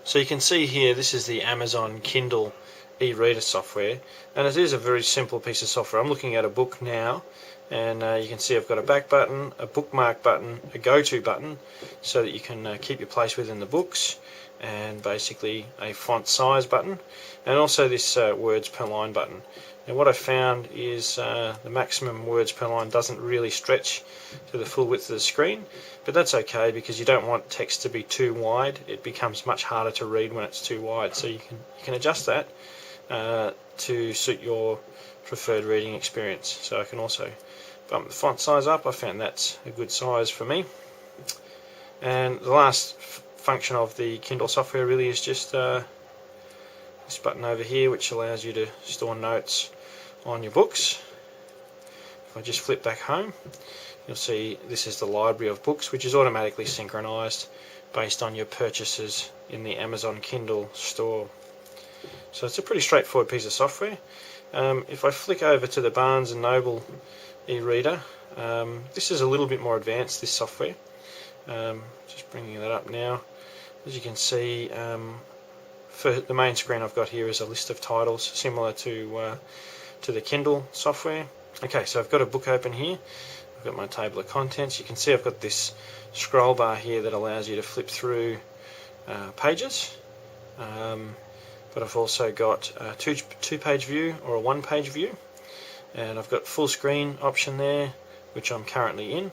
So you can see here, this is the Amazon Kindle eReader software, and it is a very simple piece of software. I'm looking at a book now, and you can see I've got a back button, a bookmark button, a go-to button, so that you can keep your place within the books, and basically a font size button, and also this words per line button. And what I found is the maximum words per line doesn't really stretch to the full width of the screen, but that's okay because you don't want text to be too wide. It becomes much harder to read when it's too wide, so you can adjust that to suit your preferred reading experience. So I can also bump the font size up. I found that's a good size for me. And the last function of the Kindle software really is just this button over here, which allows you to store notes on your books. If I just flip back home, you'll see this is the library of books, which is automatically synchronized based on your purchases in the Amazon Kindle store. So it's a pretty straightforward piece of software. If I flick over to the Barnes & Noble eReader, this is a little bit more advanced, this software. Just bringing that up now. As you can see, for the main screen I've got here is a list of titles similar to the Kindle software. Okay, so I've got a book open here. I've got my table of contents. You can see I've got this scroll bar here that allows you to flip through pages. But I've also got a two-page view or a one-page view, and I've got full screen option there, which I'm currently in,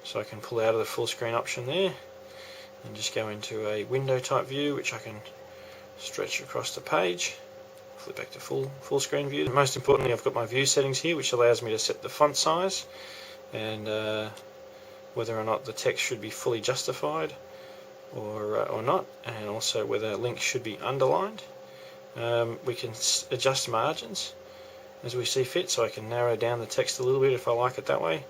so I can pull out of the full screen option there and just go into a window type view, which I can stretch across the page, flip back to full screen view. And most importantly, I've got my view settings here, which allows me to set the font size and whether or not the text should be fully justified or not, and also whether links should be underlined. We can adjust margins as we see fit, so I can narrow down the text a little bit if I like it that way.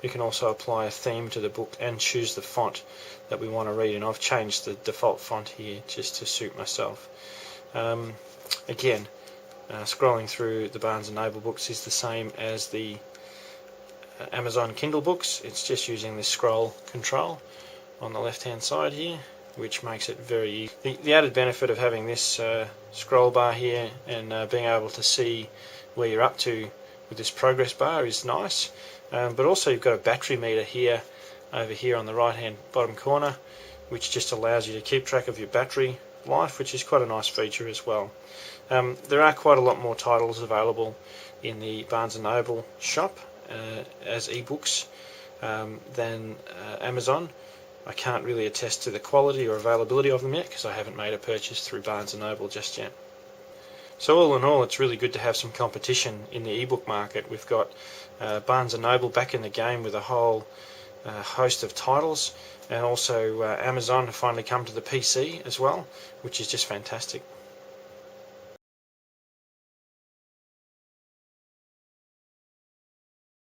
We can also apply a theme to the book and choose the font that we want to read, and I've changed the default font here just to suit myself. Again, scrolling through the Barnes & Noble books is the same as the Amazon Kindle books. It's just using this scroll control on the left hand side here, which makes it very easy. The added benefit of having this scroll bar here and being able to see where you're up to with this progress bar is nice, but also you've got a battery meter here over here on the right hand bottom corner, which just allows you to keep track of your battery life, which is quite a nice feature as well. There are quite a lot more titles available in the Barnes & Noble shop as ebooks than Amazon. I can't really attest to the quality or availability of them yet because I haven't made a purchase through Barnes & Noble just yet. So all in all, it's really good to have some competition in the ebook market. We've got Barnes & Noble back in the game with a whole host of titles, and also Amazon have finally come to the PC as well, which is just fantastic.